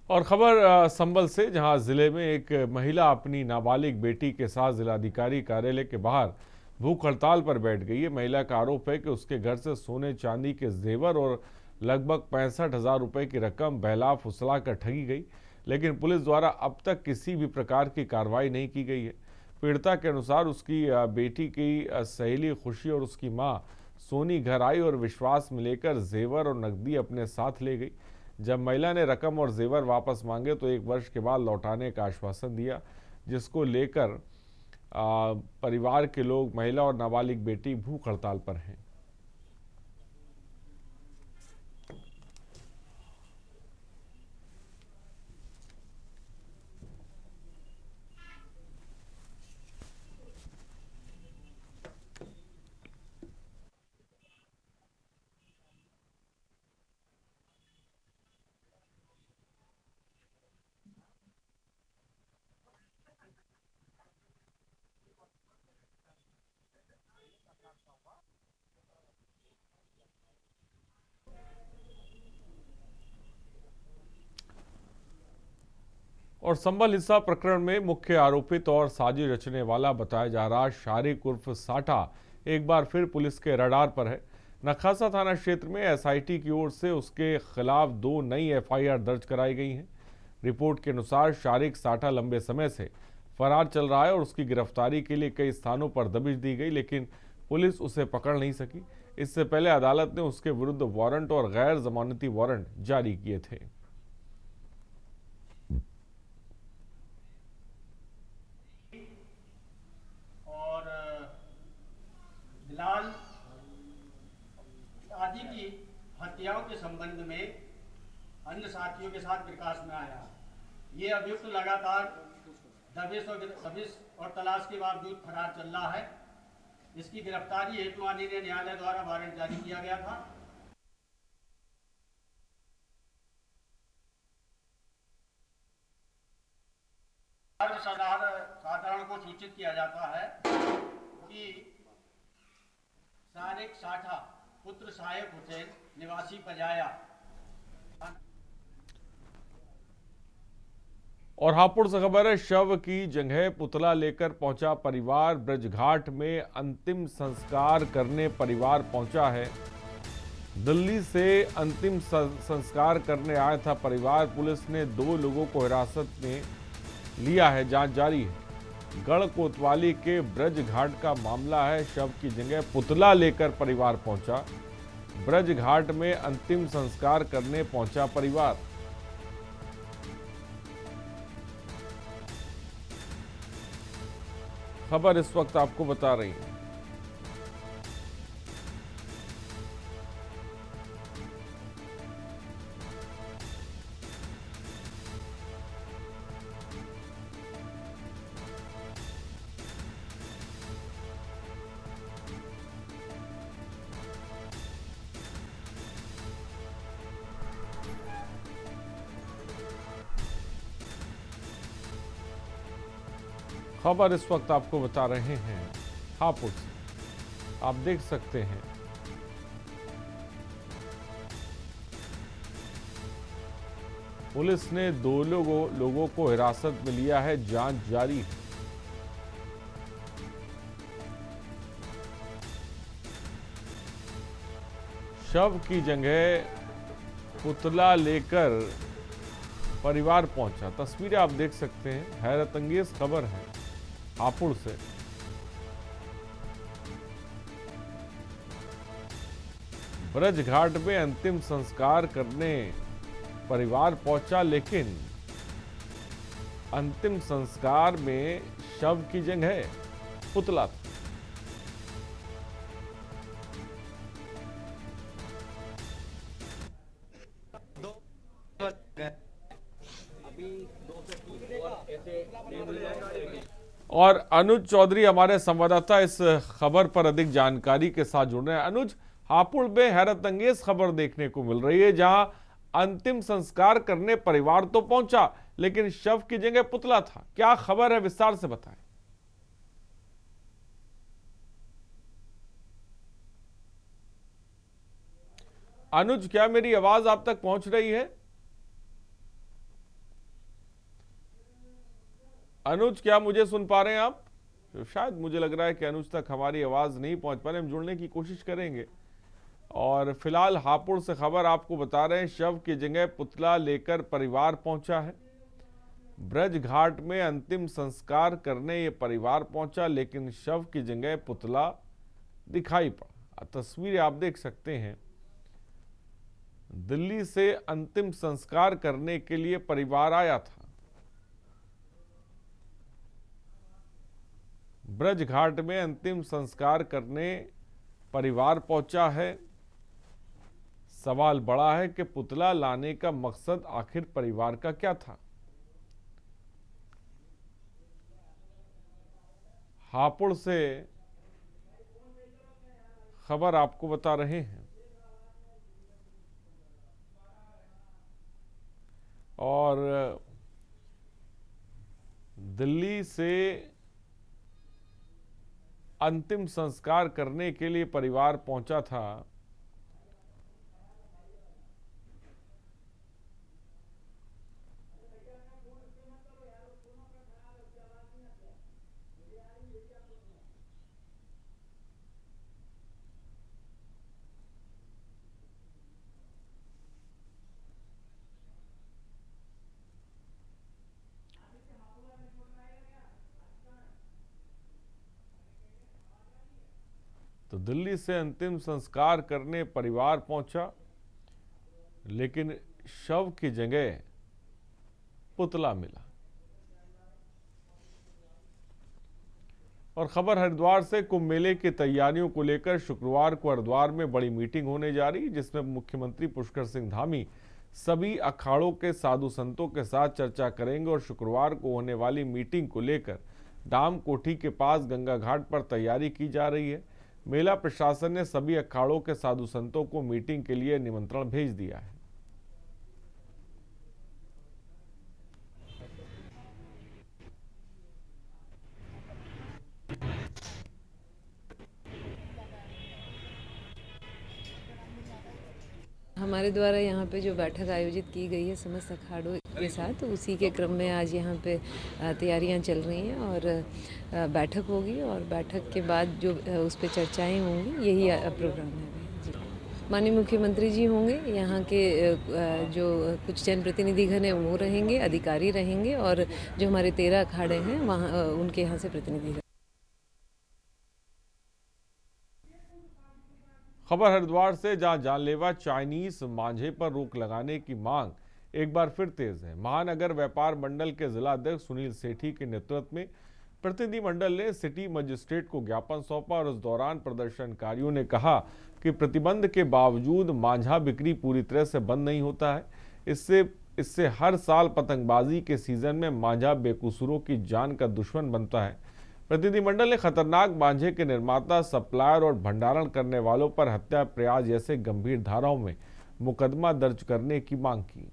Speaker 13: और खबर संभल से, जहां जिले में एक महिला अपनी नाबालिग बेटी के साथ जिलाधिकारी कार्यालय के बाहर भूख हड़ताल पर बैठ गई है। महिला का आरोप है कि उसके घर से सोने चांदी के जेवर और लगभग 65,000 रुपये की रकम बहला फुसला कर ठगी गई, लेकिन पुलिस द्वारा अब तक किसी भी प्रकार की कार्रवाई नहीं की गई है। पीड़िता के अनुसार उसकी बेटी की सहेली खुशी और उसकी मां सोनी घर आई और विश्वास में लेकर जेवर और नकदी अपने साथ ले गई। जब महिला ने रकम और जेवर वापस मांगे तो 1 वर्ष के बाद लौटाने का आश्वासन दिया, जिसको लेकर परिवार के लोग, महिला और नाबालिग बेटी भूख हड़ताल पर हैं। और संभल हिस्सा प्रकरण में मुख्य आरोपित और साजिश रचने वाला बताया जा रहा शारिक उर्फ साठा एक बार फिर पुलिस के रडार पर है। नखासा थाना क्षेत्र में एसआईटी की ओर से उसके खिलाफ 2 नई एफआईआर दर्ज कराई गई हैं। रिपोर्ट के अनुसार शारिक साठा लंबे समय से फरार चल रहा है और उसकी गिरफ्तारी के लिए कई स्थानों पर दबिश दी गई, लेकिन पुलिस उसे पकड़ नहीं सकी। इससे पहले अदालत ने उसके विरुद्ध वारंट और गैर जमानती वारंट जारी किए थे।
Speaker 3: और बिलाल आदि की हत्याओं के संबंध में अन्य साथियों के साथ प्रकाश में आया। ये अभियुक्त लगातार दबिश और तलाश के बावजूद फरार चल रहा है। इसकी गिरफ्तारी हेतु माननीय न्यायालय द्वारा वारंट जारी किया गया था। साधारण को सूचित किया जाता है कि सारिक साठा पुत्र साहेब हुसैन निवासी पजाया
Speaker 13: और हापुड़ से खबर है, शव की जगह पुतला लेकर पहुंचा परिवार। ब्रजघाट में अंतिम संस्कार करने परिवार पहुंचा है। दिल्ली से अंतिम संस्कार करने आया था परिवार। पुलिस ने 2 लोगों को हिरासत में लिया है, जांच जारी है। गढ़ कोतवाली के ब्रजघाट का मामला है। शव की जगह पुतला लेकर परिवार पहुंचा। ब्रजघाट में अंतिम संस्कार करने पहुंचा परिवार। खबर इस वक्त आपको बता रही है। खबर इस वक्त आपको बता रहे हैं हापुड़ से। आप देख सकते हैं पुलिस ने 2 लोगों को हिरासत में लिया है, जांच जारी है। शव की जगह पुतला लेकर परिवार पहुंचा। तस्वीरें आप देख सकते हैं, हैरत अंगेज खबर है हापुड़ से। ब्रजघाट में अंतिम संस्कार करने परिवार पहुंचा, लेकिन अंतिम संस्कार में शव की जगह पुतला था। और अनुज चौधरी हमारे संवाददाता इस खबर पर अधिक जानकारी के साथ जुड़ रहे हैं। अनुज, हापुड़ में हैरत अंगेज खबर देखने को मिल रही है, जहां अंतिम संस्कार करने परिवार तो पहुंचा, लेकिन शव की जगह पुतला था। क्या खबर है, विस्तार से बताएं। अनुज, क्या मेरी आवाज आप तक पहुंच रही है? अनुज, क्या मुझे सुन पा रहे हैं आप? तो शायद मुझे लग रहा है कि अनुज तक हमारी आवाज नहीं पहुंच पा रही। हम जुड़ने की कोशिश करेंगे। और फिलहाल हापुड़ से खबर आपको बता रहे हैं, शव की जगह पुतला लेकर परिवार पहुंचा है। ब्रजघाट में अंतिम संस्कार करने ये परिवार पहुंचा, लेकिन शव की जगह पुतला दिखाई पड़ा। तस्वीरें आप देख सकते हैं। दिल्ली से अंतिम संस्कार करने के लिए परिवार आया था। ब्रजघाट में अंतिम संस्कार करने परिवार पहुंचा है। सवाल बड़ा है कि पुतला लाने का मकसद आखिर परिवार का क्या था। हापुड़ से खबर आपको बता रहे हैं। और दिल्ली से अंतिम संस्कार करने के लिए परिवार पहुंचा था। दिल्ली से अंतिम संस्कार करने परिवार पहुंचा, लेकिन शव की जगह पुतला मिला। और खबर हरिद्वार से, कुंभ मेले की तैयारियों को लेकर शुक्रवार को हरिद्वार में बड़ी मीटिंग होने जा रही है, जिसमें मुख्यमंत्री पुष्कर सिंह धामी सभी अखाड़ों के साधु संतों के साथ चर्चा करेंगे। और शुक्रवार को होने वाली मीटिंग को लेकर डाम कोठी के पास गंगा घाट पर तैयारी की जा रही है। मेला प्रशासन ने सभी अखाड़ों के साधु संतों को मीटिंग के लिए निमंत्रण भेज दिया है।
Speaker 4: हमारे द्वारा यहाँ पे जो बैठक आयोजित की गई है समस्त अखाड़ों के साथ, तो उसी के क्रम में आज यहाँ पे तैयारियाँ चल रही हैं और बैठक होगी और बैठक के बाद जो उस पर चर्चाएं होंगी, यही प्रोग्राम है जी। माननीय मुख्यमंत्री जी होंगे, यहाँ के जो कुछ जनप्रतिनिधिगण हैं वो रहेंगे, अधिकारी रहेंगे और जो हमारे 13 अखाड़े हैं वहाँ उनके यहाँ से प्रतिनिधि।
Speaker 13: खबर हरिद्वार से, जहां जानलेवा चाइनीज मांझे पर रोक लगाने की मांग एक बार फिर तेज है। महानगर व्यापार मंडल के जिला अध्यक्ष सुनील सेठी के नेतृत्व में प्रतिनिधिमंडल ने सिटी मजिस्ट्रेट को ज्ञापन सौंपा और उस दौरान प्रदर्शनकारियों ने कहा कि प्रतिबंध के बावजूद मांझा बिक्री पूरी तरह से बंद नहीं होता है। इससे हर साल पतंगबाजी के सीजन में मांझा बेकसूरों की जान का दुश्मन बनता है। प्रतिनिधिमंडल ने खतरनाक मांझे के निर्माता, सप्लायर और भंडारण करने वालों पर हत्या प्रयास जैसे गंभीर धाराओं में मुकदमा दर्ज करने की मांग की।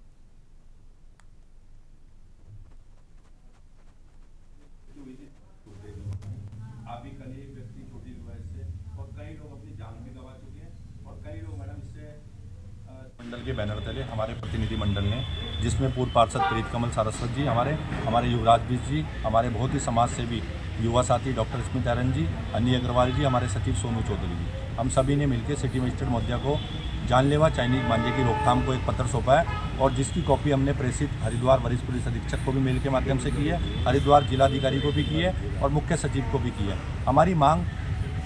Speaker 22: अभी कल एक व्यक्ति छोटी वजह से और कई लोग अपनी जान भी गंवा चुके हैं और कई लोग मैडम इससे मंडल के बैनर तले हमारे प्रतिनिधि मंडल ने, जिसमें पूर्व पार्षद प्रीत कमल सारस्वत जी, हमारे युवराज बीस जी, हमारे बहुत ही समाज सेवी युवा साथी डॉक्टर स्मित आर्यन जी, अन्नी अग्रवाल जी, हमारे सचिव सोनू चौधरी जी, हम सभी ने मिलकर सिटी मजिस्ट्रेट महोदया को जानलेवा चाइनीज मांझे की रोकथाम को एक पत्र सौंपा है और जिसकी कॉपी हमने प्रेषित हरिद्वार वरिष्ठ पुलिस अधीक्षक को भी मेल के माध्यम से की है, हरिद्वार जिलाधिकारी को भी की है और मुख्य सचिव को भी की है। हमारी मांग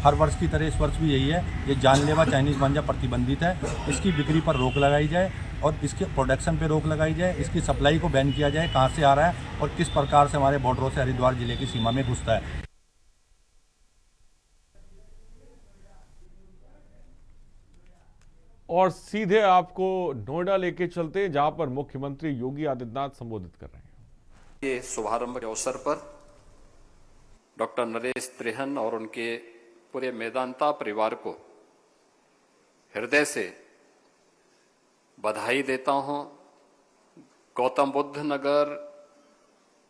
Speaker 22: हर वर्ष की तरह इस वर्ष भी यही है, ये जानलेवा चाइनीज मांझा प्रतिबंधित है, इसकी बिक्री पर रोक लगाई जाए और इसके प्रोडक्शन पे रोक लगाई जाए, इसकी सप्लाई को बैन किया जाए, कहाँ से आ रहा है और किस प्रकार से हमारे बॉर्डरों से हरिद्वार जिले की सीमा में घुसता है।
Speaker 13: और सीधे आपको नोएडा लेके चलते हैं, जहां पर मुख्यमंत्री योगी आदित्यनाथ संबोधित कर रहे हैं।
Speaker 23: ये शुभारंभ के अवसर पर डॉक्टर नरेश त्रिहन और उनके पूरे मेदांता परिवार को हृदय से बधाई देता हूं। गौतम बुद्ध नगर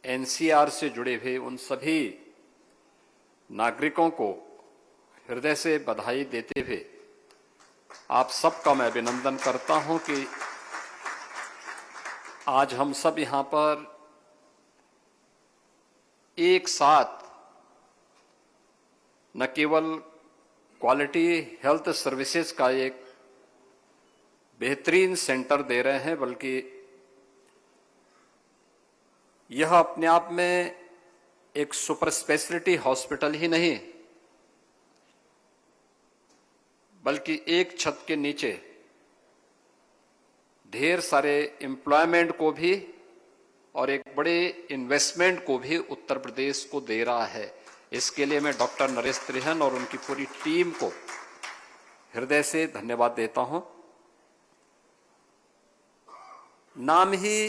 Speaker 23: एनसीआर से जुड़े हुए उन सभी नागरिकों को हृदय से बधाई देते हुए आप सबका मैं अभिनंदन करता हूं कि आज हम सब यहां पर एक साथ न केवल क्वालिटी हेल्थ सर्विसेज का एक बेहतरीन सेंटर दे रहे हैं, बल्कि यह अपने आप में एक सुपर स्पेशलिटी हॉस्पिटल ही नहीं, बल्कि एक छत के नीचे ढेर सारे एम्प्लॉयमेंट को भी और एक बड़े इन्वेस्टमेंट को भी उत्तर प्रदेश को दे रहा है। इसके लिए मैं डॉक्टर नरेश त्रिहन और उनकी पूरी टीम को हृदय से धन्यवाद देता हूं। नाम ही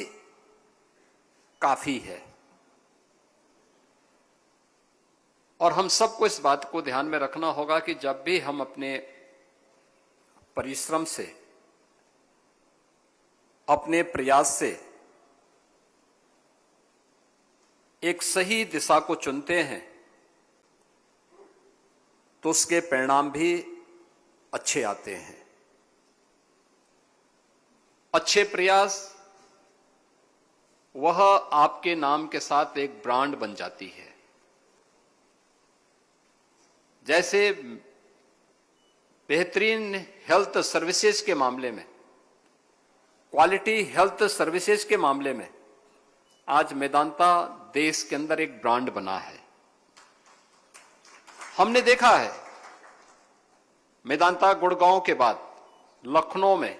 Speaker 23: काफी है और हम सबको इस बात को ध्यान में रखना होगा कि जब भी हम अपने परिश्रम से, अपने प्रयास से एक सही दिशा को चुनते हैं तो उसके परिणाम भी अच्छे आते हैं। अच्छे प्रयास वह आपके नाम के साथ एक ब्रांड बन जाती है। जैसे बेहतरीन हेल्थ सर्विसेज के मामले में, क्वालिटी हेल्थ सर्विसेज के मामले में आज मेदांता देश के अंदर एक ब्रांड बना है। हमने देखा है मेदांता गुड़गांव के बाद लखनऊ में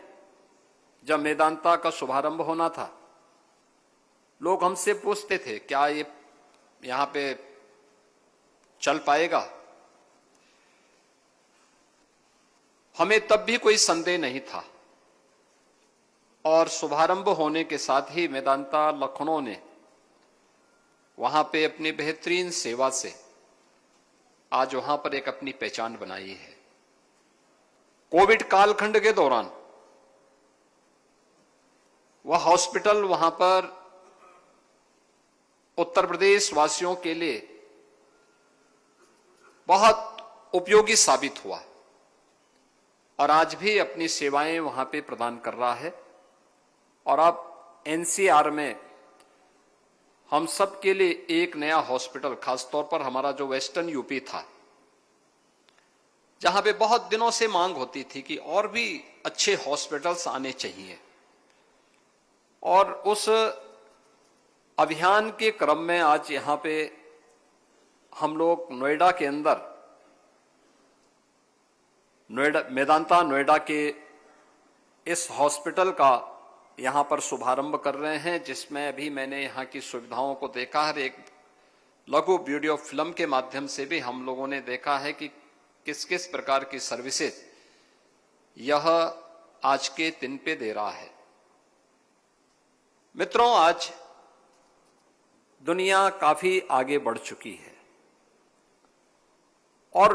Speaker 23: जब मेदांता का शुभारंभ होना था, लोग हमसे पूछते थे क्या ये यहां पे चल पाएगा। हमें तब भी कोई संदेह नहीं था और शुभारंभ होने के साथ ही मेदांता लखनऊ ने वहां पे अपनी बेहतरीन सेवा से आज वहां पर एक अपनी पहचान बनाई है। कोविड कालखंड के दौरान वह हॉस्पिटल वहां पर उत्तर प्रदेश वासियों के लिए बहुत उपयोगी साबित हुआ और आज भी अपनी सेवाएं वहां पे प्रदान कर रहा है। और अब एनसीआर में हम सब के लिए एक नया हॉस्पिटल, खासतौर पर हमारा जो वेस्टर्न यूपी था, जहां पे बहुत दिनों से मांग होती थी कि और भी अच्छे हॉस्पिटल्स आने चाहिए, और उस अभियान के क्रम में आज यहां पे हम लोग नोएडा के अंदर मेदांता नोएडा के इस हॉस्पिटल का यहां पर शुभारंभ कर रहे हैं, जिसमें अभी मैंने यहां की सुविधाओं को देखा है। एक लघु वीडियो फिल्म के माध्यम से भी हम लोगों ने देखा है कि किस किस प्रकार की सर्विसेज यह आज के दिन पे दे रहा है। मित्रों, आज दुनिया काफी आगे बढ़ चुकी है और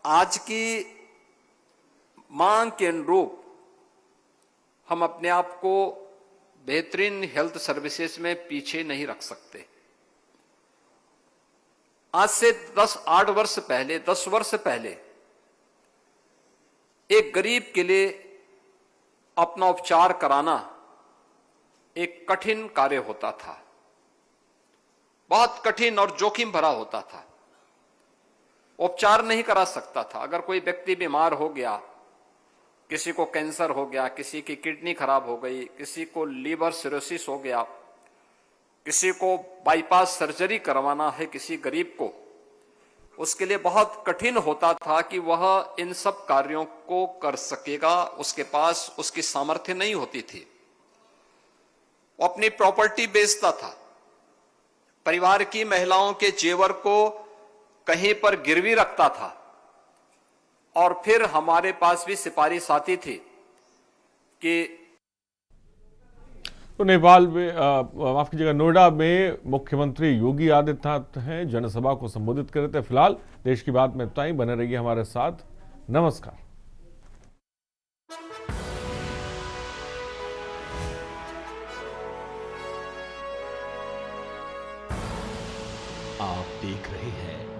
Speaker 23: आज की मांग के अनुरूप हम अपने आप को बेहतरीन हेल्थ सर्विसेज में पीछे नहीं रख सकते। आज से 10 वर्ष पहले एक गरीब के लिए अपना उपचार कराना एक कठिन कार्य होता था, बहुत कठिन और जोखिम भरा होता था। उपचार नहीं करा सकता था। अगर कोई व्यक्ति बीमार हो गया, किसी को कैंसर हो गया, किसी की किडनी खराब हो गई, किसी को लीवर सिरोसिस हो गया, किसी को बाईपास सर्जरी करवाना है किसी गरीब को, उसके लिए बहुत कठिन होता था कि वह इन सब कार्यों को कर सकेगा। उसके पास उसकी सामर्थ्य नहीं होती थी। वो अपनी प्रॉपर्टी बेचता था, परिवार की महिलाओं के जेवर को कहीं पर गिरवी रखता था, और फिर हमारे पास भी सिफारिश आती थी कि
Speaker 13: तो नेपाल में माफ कीजिएगा, नोएडा में मुख्यमंत्री योगी आदित्यनाथ हैं, जनसभा को संबोधित कर रहे थे। फिलहाल देश की बात में इतना ही। बने रहिए हमारे साथ। नमस्कार।
Speaker 5: आप देख रहे हैं